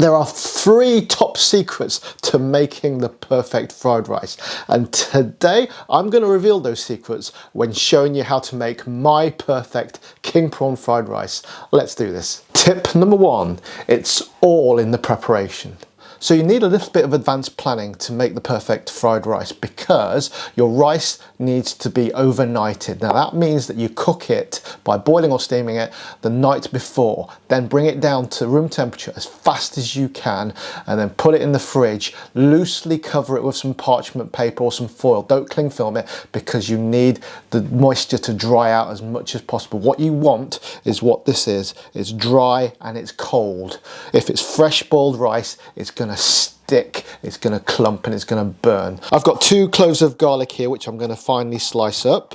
There are 3 top secrets to making the perfect fried rice, and today I'm going to reveal those secrets when showing you how to make my perfect king prawn fried rice. Let's do this. Tip number 1, it's all in the preparation. So you need a little bit of advanced planning to make the perfect fried rice, because your rice needs to be overnighted. Now that means that you cook it by boiling or steaming it the night before, then bring it down to room temperature as fast as you can, and then put it in the fridge. Loosely cover it with some parchment paper or some foil. Don't cling film it, because you need the moisture to dry out as much as possible. What you want is what this is. It's dry and it's cold. If it's fresh boiled rice, it's going to stick, it's going to clump, and it's going to burn. I've got 2 cloves of garlic here, which I'm going to finely slice up.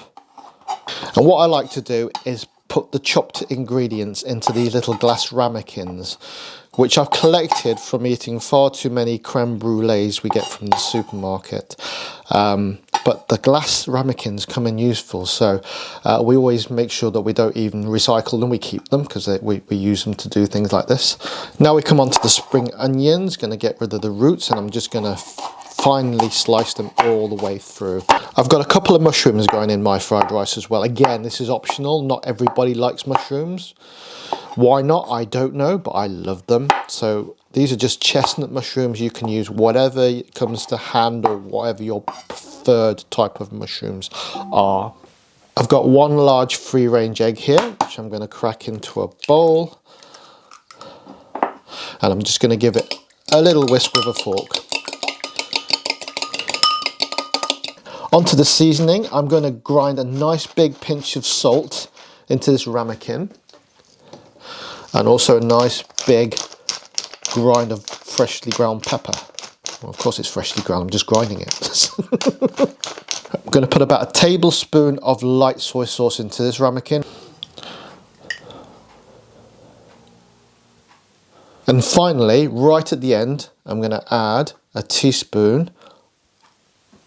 And what I like to do is put the chopped ingredients into these little glass ramekins, which I've collected from eating far too many creme brulees we get from the supermarket. But the glass ramekins come in useful, so we always make sure that we don't even recycle them, we keep them, because we use them to do things like this. Now we come on to the spring onions, going to get rid of the roots, and I'm just going to finely slice them all the way through. I've got a couple of mushrooms going in my fried rice as well. Again, this is optional, not everybody likes mushrooms. Why not? I don't know, but I love them. So these are just chestnut mushrooms. You can use whatever comes to hand, or whatever your preferred type of mushrooms are. I've got 1 large free-range egg here, which I'm going to crack into a bowl. And I'm just going to give it a little whisk with a fork. Onto the seasoning, I'm going to grind a nice big pinch of salt into this ramekin. And also a nice big grind of freshly ground pepper. Well, of course it's freshly ground, I'm just grinding it. I'm going to put about a tablespoon of light soy sauce into this ramekin. And finally, right at the end, I'm going to add a teaspoon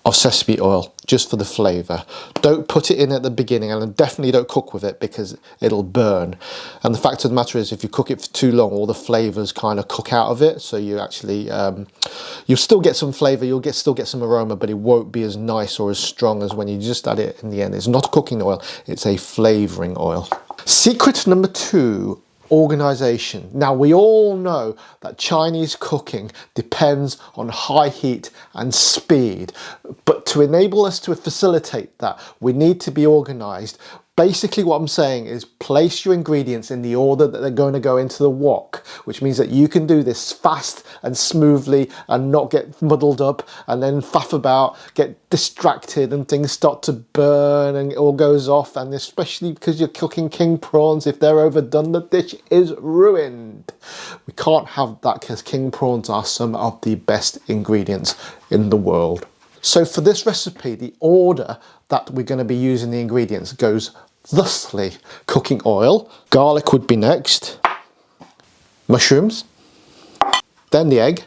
of sesame oil, just for the flavour. Don't put it in at the beginning, and definitely don't cook with it, because it'll burn. And the fact of the matter is, if you cook it for too long, all the flavours kind of cook out of it, so you actually you'll still get some flavour, you'll still get some aroma, but it won't be as nice or as strong as when you just add it in the end. It's not a cooking oil, it's a flavouring oil. Secret number 2, organisation. Now we all know that Chinese cooking depends on high heat and speed, but to enable us to facilitate that, we need to be organised. Basically what I'm saying is, place your ingredients in the order that they're going to go into the wok, which means that you can do this fast and smoothly and not get muddled up and then faff about, get distracted, and things start to burn and it all goes off. And especially because you're cooking king prawns, if they're overdone, the dish is ruined. We can't have that, because king prawns are some of the best ingredients in the world. So for this recipe, the order that we're going to be using the ingredients goes thusly: cooking oil, garlic would be next, mushrooms, then the egg,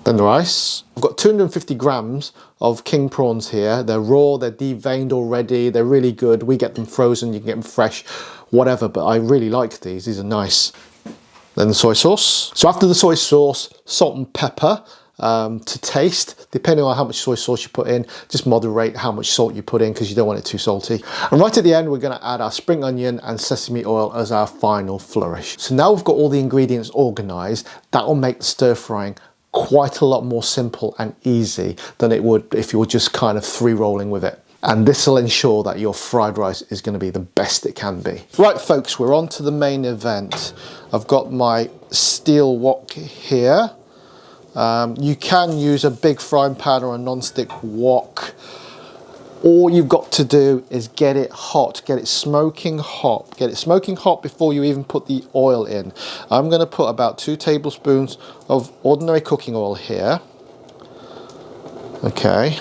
then the rice. I've got 250 grams of king prawns here. They're raw, they're deveined already, they're really good. We get them frozen, you can get them fresh, whatever, but I really like these are nice. Then the soy sauce. So after the soy sauce, salt and pepper. To taste, depending on how much soy sauce you put in, just moderate how much salt you put in, because you don't want it too salty. And right at the end, we're going to add our spring onion and sesame oil as our final flourish. So now we've got all the ingredients organised, that will make the stir frying quite a lot more simple and easy than it would if you were just kind of free rolling with it. And this will ensure that your fried rice is going to be the best it can be. Right folks, we're on to the main event. I've got my steel wok here. You can use a big frying pan or a non-stick wok. All you've got to do is get it hot, get it smoking hot. Get it smoking hot before you even put the oil in. I'm going to put about 2 tablespoons of ordinary cooking oil here. Okay,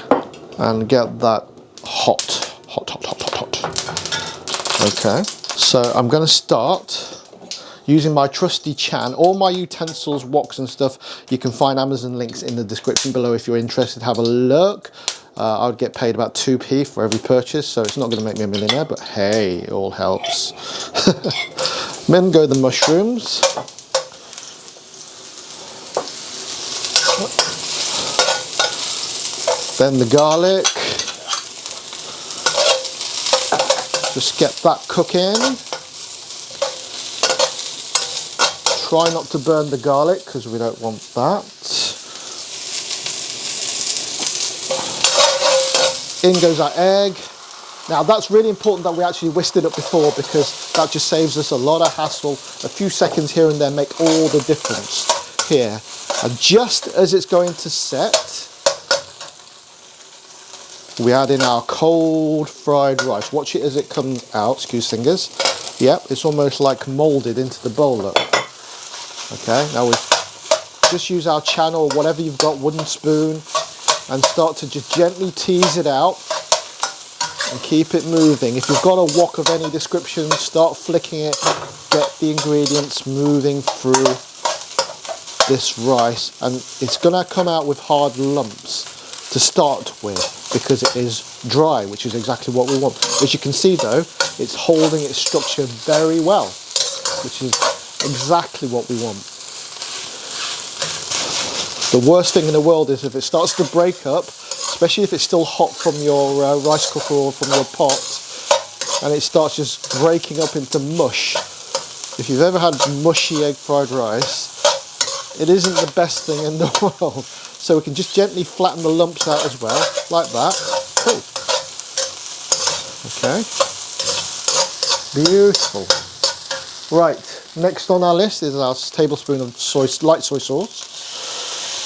and get that hot. Okay, so I'm going to start using my trusty chan. All my utensils, woks and stuff, you can find Amazon links in the description below if you're interested. Have a look. I would get paid about 2p for every purchase, so it's not going to make me a millionaire, but hey, it all helps. Then go the mushrooms. Then the garlic. Just get that cooking. Try not to burn the garlic because we don't want that. In goes our egg. Now that's really important that we actually whisked it up before, because that just saves us a lot of hassle. A few seconds here and there make all the difference here. And just as it's going to set, we add in our cold fried rice. Watch it as it comes out, excuse fingers. Yep, it's almost like moulded into the bowl, look. Okay, now we just use our channel, or whatever you've got, wooden spoon, and start to just gently tease it out and keep it moving. If you've got a wok of any description, start flicking it, get the ingredients moving through this rice, and it's gonna come out with hard lumps to start with because it is dry, which is exactly what we want. As you can see though, it's holding its structure very well, which is exactly what we want. The worst thing in the world is if it starts to break up, especially if it's still hot from your rice cooker or from your pot, and it starts just breaking up into mush. If you've ever had mushy egg fried rice, it isn't the best thing in the world. So we can just gently flatten the lumps out as well, like that. Cool. Okay. Beautiful. Right, next on our list is our tablespoon of light soy sauce.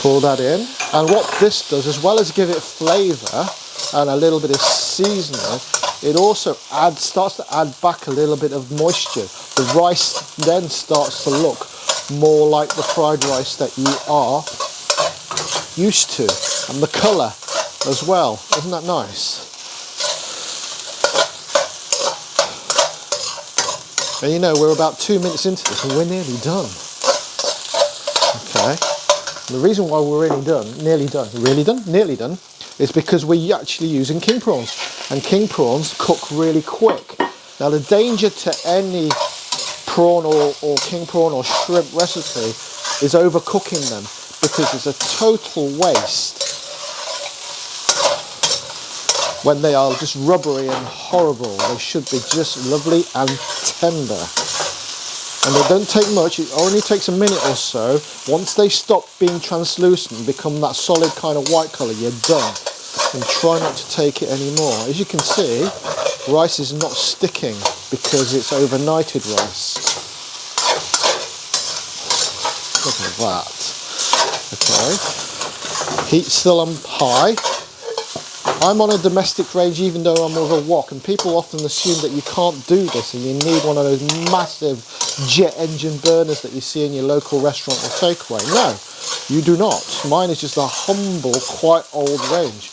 Pour that in, and what this does, as well as give it flavour and a little bit of seasoning, it also starts to add back a little bit of moisture. The rice then starts to look more like the fried rice that you are used to, and the colour as well. Isn't that nice? And you know, we're about 2 minutes into this and we're nearly done. Okay. The reason why we're nearly done, is because we're actually using king prawns. And king prawns cook really quick. Now the danger to any prawn or king prawn or shrimp recipe is overcooking them, because it's a total waste when they are just rubbery and horrible. They should be just lovely and tender. And they don't take much, it only takes a minute or so. Once they stop being translucent and become that solid kind of white colour, you're done. And try not to take it anymore. As you can see, rice is not sticking because it's overnighted rice. Look at that. Okay. Heat's still on high. I'm on a domestic range even though I'm with a wok, and people often assume that you can't do this and you need one of those massive jet engine burners that you see in your local restaurant or takeaway. No, you do not. Mine is just a humble, quite old range.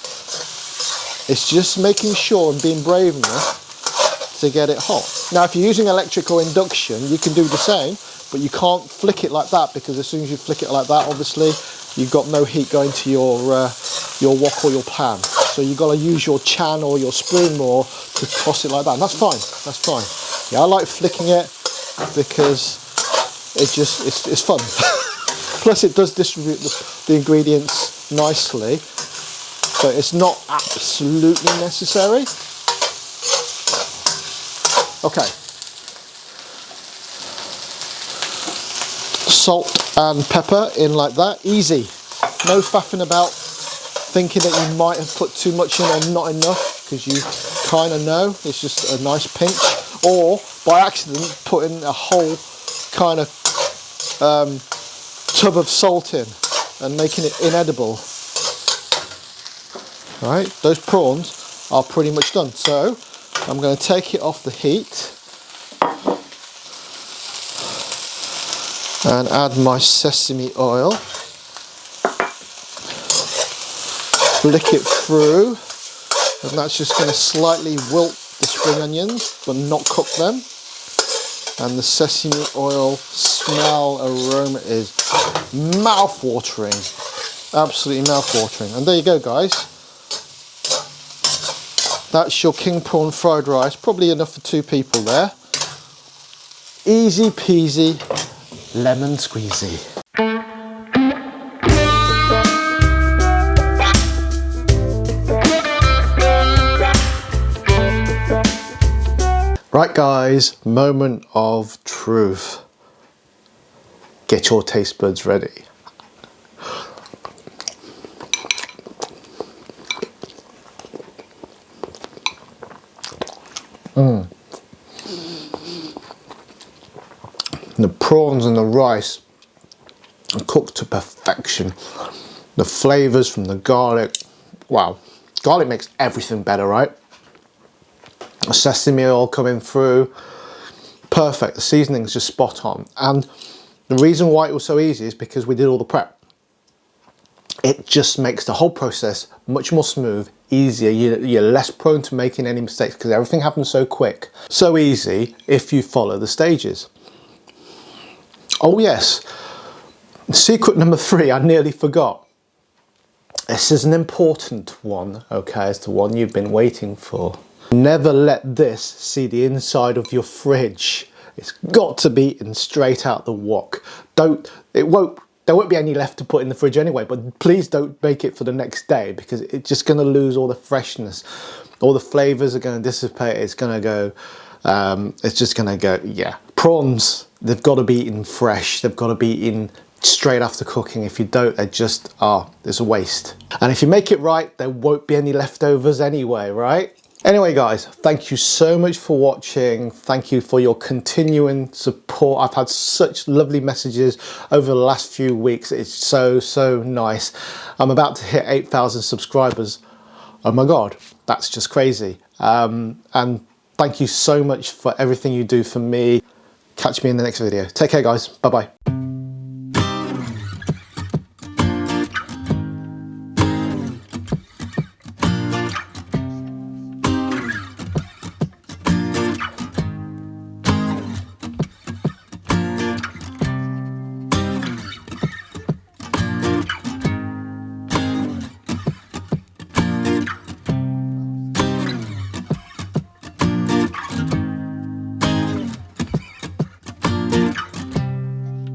It's just making sure and being brave enough to get it hot. Now if you're using electric or induction, you can do the same, but you can't flick it like that, because as soon as you flick it like that, obviously you've got no heat going to your wok or your pan. So you've got to use your chan or your spoon more to toss it like that. And that's fine. That's fine. Yeah, I like flicking it because it's fun. Plus it does distribute the ingredients nicely, but it's not absolutely necessary. Okay. Salt and pepper in like that. Easy. No faffing about, thinking that you might have put too much in or not enough, because you kind of know. It's just a nice pinch, or by accident putting a whole kind of tub of salt in and making it inedible. Right, those prawns are pretty much done, so I'm going to take it off the heat and add my sesame oil. Flick it through, and that's just going to slightly wilt the spring onions but not cook them. And the sesame oil smell, aroma is mouth-watering, absolutely mouth-watering. And there you go, guys, that's your king prawn fried rice, probably enough for 2 people there. Easy peasy, lemon squeezy. Right guys, moment of truth. Get your taste buds ready. The prawns and the rice are cooked to perfection. The flavours from the garlic, wow, garlic makes everything better, right? The sesame oil coming through, perfect. The seasoning's just spot on. And the reason why it was so easy is because we did all the prep. It just makes the whole process much more smooth, easier. You're less prone to making any mistakes because everything happens so quick. So easy if you follow the stages. Oh yes, secret number 3, I nearly forgot. This is an important one, okay, it's the one you've been waiting for. Never let this see the inside of your fridge. It's got to be in straight out the wok. There won't be any left to put in the fridge anyway, but please don't make it for the next day because it's just going to lose all the freshness. All the flavours are going to dissipate. It's going to go, it's just going to go, yeah. Prawns, they've got to be eaten fresh. They've got to be eaten straight after cooking. If you don't, they just are, there's a waste. And if you make it right, there won't be any leftovers anyway, right? Anyway guys, thank you so much for watching. Thank you for your continuing support. I've had such lovely messages over the last few weeks. It's so nice. I'm about to hit 8,000 subscribers. Oh my God, that's just crazy. And thank you so much for everything you do for me. Catch me in the next video. Take care guys, bye bye.